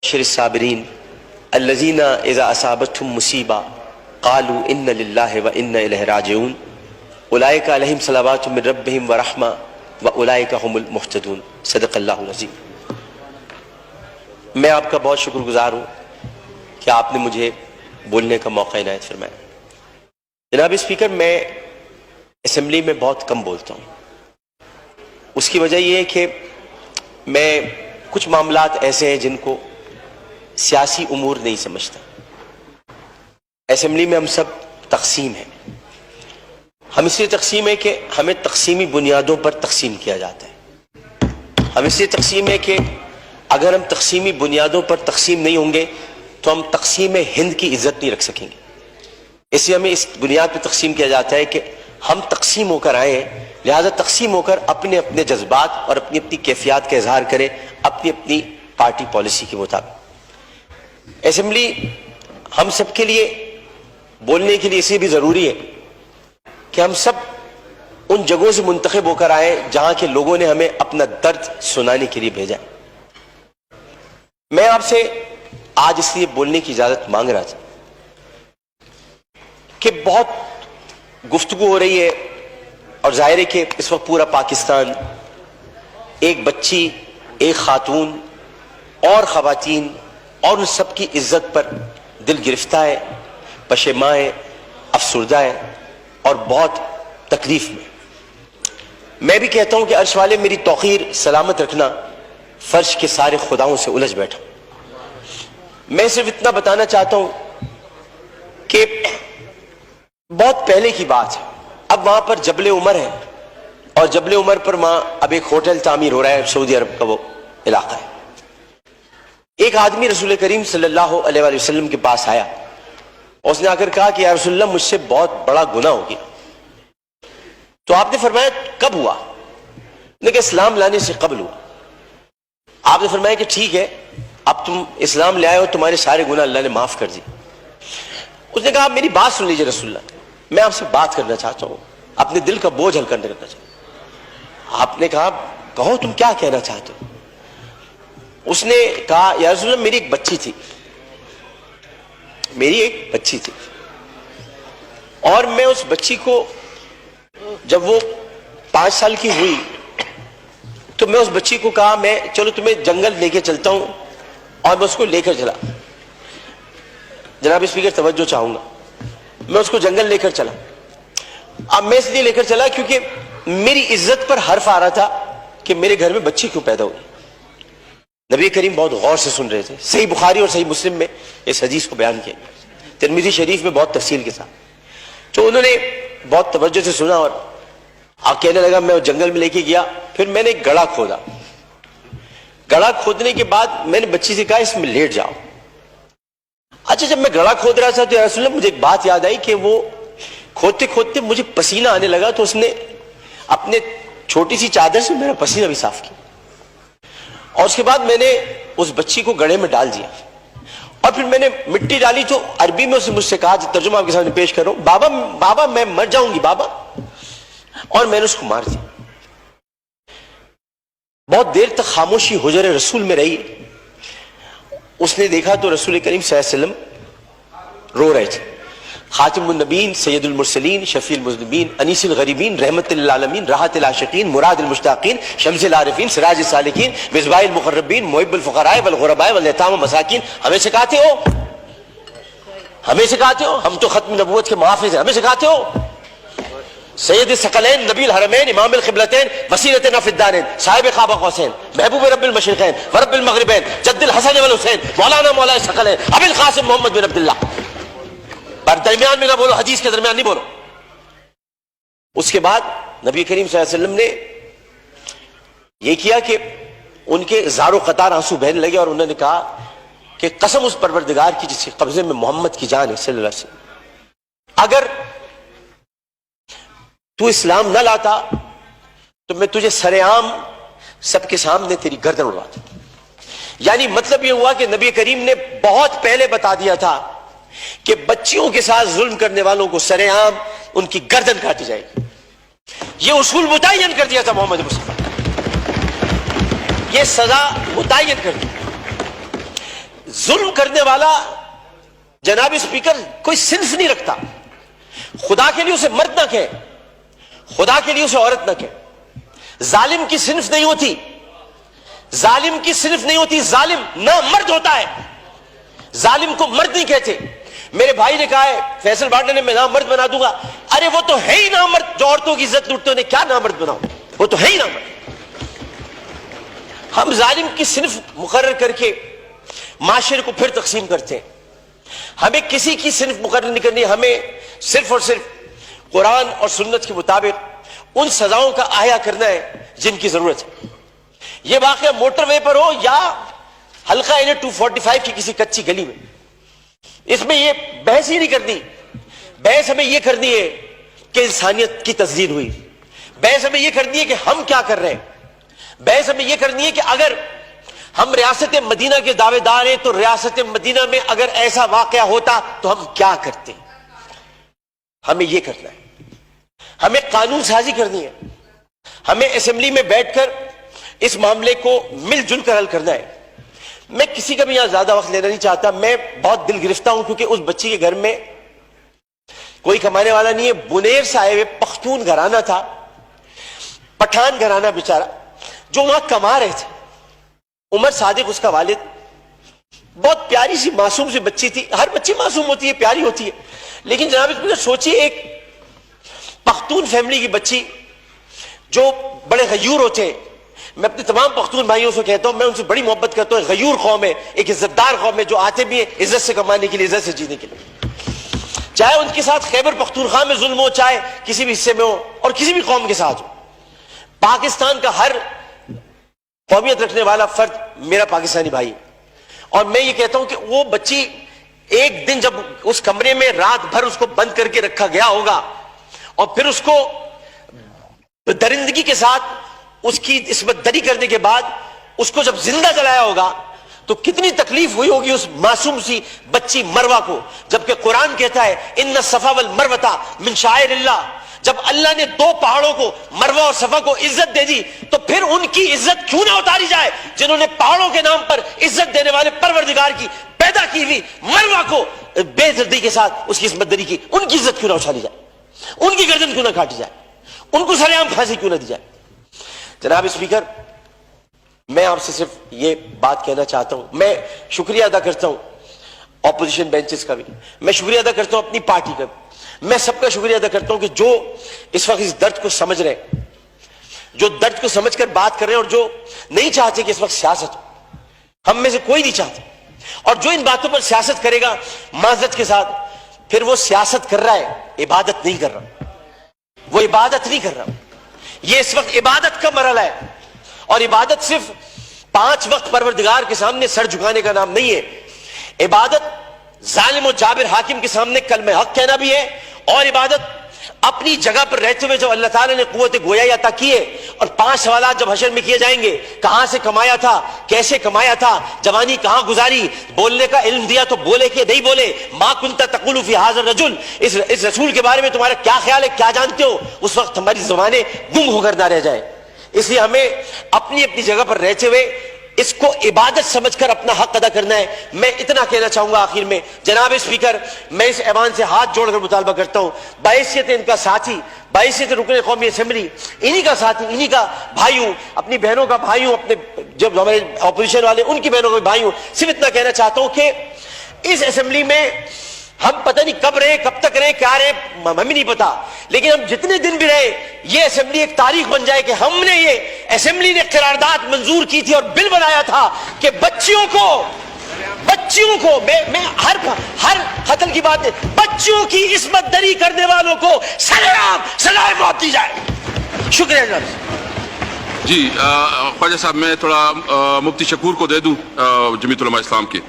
بشر الصابرین الذین اذا اصابتهم مصیبہ قالوا ان للہ و انا الیہ راجعون اولئک علیہم صلوات من ربہم ورحمہ واولئک هم المہتدون۔ صدق اللہ العظیم۔ میں آپ کا بہت شکر گزار ہوں کہ آپ نے مجھے بولنے کا موقع عنایت فرمایا۔ جناب اسپیکر، میں اسمبلی میں بہت کم بولتا ہوں۔ اس کی وجہ یہ ہے کہ میں کچھ معاملات ایسے ہیں جن کو سیاسی امور نہیں سمجھتا۔ اسمبلی میں ہم سب تقسیم ہیں۔ ہم اس لیے تقسیم ہے کہ ہمیں تقسیمی بنیادوں پر تقسیم کیا جاتا ہے۔ ہم اس لیے تقسیم ہے کہ اگر ہم تقسیمی بنیادوں پر تقسیم نہیں ہوں گے تو ہم تقسیم ہند کی عزت نہیں رکھ سکیں گے۔ اس لیے ہمیں اس بنیاد پہ تقسیم کیا جاتا ہے کہ ہم تقسیم ہو کر آئے ہیں، لہذا تقسیم ہو کر اپنے اپنے جذبات اور اپنی اپنی کیفیات کا اظہار کریں اپنی اپنی پارٹی پالیسی کے مطابق۔ اسمبلی ہم سب کے لیے بولنے کے لیے اس لیے بھی ضروری ہے کہ ہم سب ان جگہوں سے منتخب ہو کر آئے جہاں کے لوگوں نے ہمیں اپنا درد سنانے کے لیے بھیجا۔ میں آپ سے آج اس لیے بولنے کی اجازت مانگ رہا تھا کہ بہت گفتگو ہو رہی ہے اور ظاہر ہے کہ اس وقت پورا پاکستان ایک بچی، ایک خاتون اور خواتین اور ان سب کی عزت پر دل گرفتہ ہے، پشیماں ہے، افسردہ ہے اور بہت تکلیف میں۔ میں بھی کہتا ہوں کہ عرش والے میری توقیر سلامت رکھنا، فرش کے سارے خداؤں سے الجھ بیٹھا۔ میں صرف اتنا بتانا چاہتا ہوں کہ بہت پہلے کی بات ہے، اب وہاں پر جبل عمر ہے اور جبل عمر پر وہاں اب ایک ہوٹل تعمیر ہو رہا ہے، سعودی عرب کا وہ علاقہ ہے۔ ایک آدمی رسول کریم صلی اللہ علیہ وآلہ وسلم کے پاس آیا اور اس نے آ کر کہا کہ یا رسول اللہ، مجھ سے بہت بڑا گناہ ہو گیا۔ تو آپ نے فرمایا کب ہوا؟ کہ اسلام لانے سے قبل ہوا۔ آپ نے فرمایا کہ ٹھیک ہے، اب تم اسلام لے آئے ہو، تمہارے سارے گناہ اللہ نے معاف کر دیے۔ اس نے کہا میری بات سن لیجیے رسول اللہ، میں آپ سے بات کرنا چاہتا ہوں، اپنے دل کا بوجھ ہلکا کرنا چاہتا ہوں۔ آپ نے کہا کہو تم کیا کہنا چاہتے ہو؟ اس نے کہا یا رسول اللہ، میری ایک بچی تھی اور میں اس بچی کو جب وہ 5 سال کی ہوئی تو میں اس بچی کو کہا میں چلو تمہیں جنگل لے کے چلتا ہوں، اور میں اس کو لے کر چلا۔ جناب اسپیکر توجہ چاہوں گا، میں اس کو جنگل لے کر چلا۔ اب میں اس لیے لے کر چلا کیونکہ میری عزت پر حرف آ رہا تھا کہ میرے گھر میں بچی کیوں پیدا ہوئی۔ نبی کریم بہت غور سے سن رہے تھے۔ صحیح بخاری اور صحیح مسلم میں اس حدیث کو بیان کیا، ترمذی شریف میں بہت تفصیل کے ساتھ۔ تو انہوں نے بہت توجہ سے سنا اور کہنے لگا میں جنگل میں لے کے گیا، پھر میں نے ایک گڑھا کھودا۔ گڑھا کھودنے کے بعد میں نے بچی سے کہا اس میں لیٹ جاؤ۔ اچھا، جب میں گڑھا کھود رہا تھا تو یا رسول اللہ مجھے ایک بات یاد آئی کہ وہ کھودتے کھودتے مجھے پسینہ آنے لگا، تو اس نے اپنے چھوٹی سی چادر سے میرا پسینہ بھی صاف کیا، اور اس کے بعد میں نے اس بچی کو گڑھے میں ڈال دیا، اور پھر میں نے مٹی ڈالی تو عربی میں اس نے مجھ سے کہا، ترجمہ آپ کے سامنے پیش کر رہا ہوں، بابا میں مر جاؤں گی بابا، اور میں نے اس کو مار دیا۔ بہت دیر تک خاموشی حجر رسول میں رہی۔ اس نے دیکھا تو رسول کریم صلی اللہ علیہ وسلم رو رہے تھے۔ خاتم النبیین، سید المرسلین، شفیع المذنبین، انیس الغریبین، رحمت للعالمین، راحت العاشقین، مراد المشتاقین، شمس العارفین، سراج السالکین، مصباح المقربین، محب الفقراء والغرباء والیتام والمساکین۔ ہمیں سکھاتے ہو، ہم تو ختم نبوت کے محافظ ہیں، ہمیں سکھاتے ہو۔ سید الثقلین، نبی الحرمین، امام القبلتین، وسیلتنا فی الدارین، صاحب قاب قوسین، محبوب رب المشرقین ورب المغربین، جد الحسن والحسین، مولانا مولا الثقلین، ابی القاسم محمد بن عبداللہ۔ پر درمیان میں نہ بولو، حدیث کے درمیان نہیں بولو۔ اس کے بعد نبی کریم صلی اللہ علیہ وسلم نے یہ کیا کہ ان کے زار و قطار آنسو بہنے لگے، اور انہوں نے کہا کہ قسم اس پروردگار کی جس کے قبضے میں محمد کی جان ہے صلی اللہ علیہ وسلم، اگر تو اسلام نہ لاتا تو میں تجھے سر عام سب کے سامنے تیری گردن اڑواتا۔ یعنی مطلب یہ ہوا کہ نبی کریم نے بہت پہلے بتا دیا تھا کہ بچیوں کے ساتھ ظلم کرنے والوں کو سر عام ان کی گردن کاٹی جائے گی۔ یہ اصول متعین کر دیا تھا محمد مصطفیٰ، یہ سزا متعین کر دی۔ ظلم کرنے والا جناب اسپیکر کوئی صنف نہیں رکھتا. خدا کے لیے اسے مرد نہ کہے, خدا کے لیے اسے عورت نہ کہے. ظالم کی صنف نہیں ہوتی, ظالم کی صنف نہیں ہوتی, ظالم نہ مرد ہوتا ہے. ظالم کو مرد نہیں کہتے. میرے بھائی نے کہا ہے فیصل بارڈر نے میں نامرد بنا دوں گا. ارے وہ تو ہے ہی نامرد, جو عورتوں کی عزت لوٹتے انہیں کیا نامرد بناؤ, وہ تو ہے ہی نامرد. ہم ظالم کی صنف مقرر کر کے معاشرے کو پھر تقسیم کرتے ہیں. ہمیں کسی کی صنف مقرر نہیں کرنی, ہمیں صرف اور صرف قرآن اور سنت کے مطابق ان سزاؤں کا احیا کرنا ہے جن کی ضرورت ہے. یہ واقعہ موٹر وے پر ہو یا حلقہ این 245 کی کسی کچی گلی میں, اس میں یہ بحث ہی نہیں کرنی. بحث ہمیں یہ کرنی ہے کہ انسانیت کی تزدید ہوئی. بحث ہمیں یہ کرنی ہے کہ ہم کیا کر رہے ہیں. بحث ہمیں یہ کرنی ہے کہ اگر ہم ریاست مدینہ کے دعوے دار ہیں تو ریاست مدینہ میں اگر ایسا واقعہ ہوتا تو ہم کیا کرتے. ہمیں یہ کرنا ہے. ہمیں قانون سازی کرنی ہے. ہمیں اسمبلی میں بیٹھ کر اس معاملے کو مل جل کر حل کرنا ہے. میں کسی کا بھی یہاں زیادہ وقت لینا نہیں چاہتا. میں بہت دل گرفتہ ہوں کیونکہ اس بچی کے گھر میں کوئی کمانے والا نہیں ہے. بنیر سے آئے ہوئے پختون گھرانہ تھا, پٹھان گھرانہ بیچارہ, جو وہاں کما رہے تھے. عمر صادق اس کا والد. بہت پیاری سی معصوم سی بچی تھی. ہر بچی معصوم ہوتی ہے, پیاری ہوتی ہے, لیکن جناب اس میں سوچیے ایک پختون فیملی کی بچی جو بڑے غیور ہوتے ہیں. میں اپنے تمام پختون بھائیوں سے کہتا ہوں, میں ان سے بڑی محبت کرتا ہوں. غیور قوم ہے, ایک عزت دار قوم ہے, جو آتے بھی ہیں عزت سے کمانے کے لیے, عزت سے جینے کے لیے. چاہے ان کے ساتھ خیبر پختونخوا میں ظلم ہو, چاہے کسی بھی حصے میں ہو, اور کسی بھی قوم کے ساتھ ہو. پاکستان کا ہر قومیت رکھنے والا فرد میرا پاکستانی بھائی. اور میں یہ کہتا ہوں کہ وہ بچی ایک دن جب اس کمرے میں رات بھر اس کو بند کر کے رکھا گیا ہوگا اور پھر اس کو درندگی کے ساتھ اس کی عصمت دری کرنے کے بعد اس کو جب زندہ جلایا ہوگا تو کتنی تکلیف ہوئی ہوگی اس معصوم سی بچی مروہ کو. جبکہ قرآن کہتا ہے ان الصفا والمروہ من شعائر اللہ. جب اللہ نے دو پہاڑوں کو مروہ اور صفا کو عزت دے دی تو پھر ان کی عزت کیوں نہ اتاری جائے جنہوں نے پہاڑوں کے نام پر عزت دینے والے پروردگار کی پیدا کی ہوئی مروہ کو بے عزتی کے ساتھ اس کی عصمت دری کی. ان کی عزت کیوں نہ اچھالی جائے, ان کی گردن کیوں نہ کاٹی جائے, ان کو سرعام پھانسی کیوں نہ دی جائے. جناب اسپیکر, میں آپ سے صرف یہ بات کہنا چاہتا ہوں. میں شکریہ ادا کرتا ہوں اپوزیشن بینچز کا بھی, میں شکریہ ادا کرتا ہوں اپنی پارٹی کا بھی, میں سب کا شکریہ ادا کرتا ہوں کہ جو اس وقت اس درد کو سمجھ رہے ہیں, جو درد کو سمجھ کر بات کر رہے ہیں, اور جو نہیں چاہتے کہ اس وقت سیاست ہو. ہم میں سے کوئی نہیں چاہتا. اور جو ان باتوں پر سیاست کرے گا معذرت کے ساتھ, پھر وہ سیاست کر رہا ہے, عبادت نہیں کر رہا. وہ عبادت نہیں کر رہا. یہ اس وقت عبادت کا مرحلہ ہے, اور عبادت صرف 5 وقت پروردگار کے سامنے سر جھکانے کا نام نہیں ہے. عبادت ظالم و جابر حاکم کے سامنے کلمہ حق کہنا بھی ہے, اور عبادت اپنی جگہ پر رہتے ہوئے جب اللہ تعالیٰ نے قوت گویائی عطا کی ہے, اور 5 سوالات جب حشر میں کیے جائیں گے, کہاں سے کمایا تھا, کیسے کمایا تھا, جوانی کہاں گزاری, بولنے کا علم دیا تو بولے کہ نہیں بولے, ما کنت تقول فی ھذا الرجل, اس رسول کے بارے میں تمہارا کیا خیال ہے, کیا جانتے ہو, اس وقت ہماری زبانیں گنگ ہو کر نہ رہ جائے. اس لیے ہمیں اپنی اپنی جگہ پر رہتے ہوئے اس کو عبادت سمجھ کر اپنا حق ادا کرنا ہے. میں اتنا کہنا چاہوں گا آخر میں, جناب اسپیکر, میں اس ایوان سے ہاتھ جوڑ کر مطالبہ کرتا ہوں, بحیثیت ان کا ساتھی, بحیثیت رکن قومی اسمبلی, انہی کا ساتھی, انہی کا بھائی ہوں, اپنی بہنوں کا بھائی ہوں, اپنے جب ہمارے اپوزیشن والے ان کی بہنوں کا بھائی ہوں. صرف اتنا کہنا چاہتا ہوں کہ اس اسمبلی میں ہم پتہ نہیں کب رہے, کب تک رہے, کیا رہے, ہمیں نہیں پتا, لیکن ہم جتنے دن بھی رہے, یہ اسمبلی ایک تاریخ بن جائے کہ ہم نے, یہ اسمبلی نے قرارداد منظور کی تھی اور بل بنایا تھا کہ بچیوں کو میں ہر قتل کی بات ہے, بچیوں کی عصمت دری کرنے والوں کو سزائے موت دی جائے. شکریہ جناب. جی خواجہ صاحب, میں تھوڑا مفتی شکور کو دے دوں جمیعت علماء اسلام کے.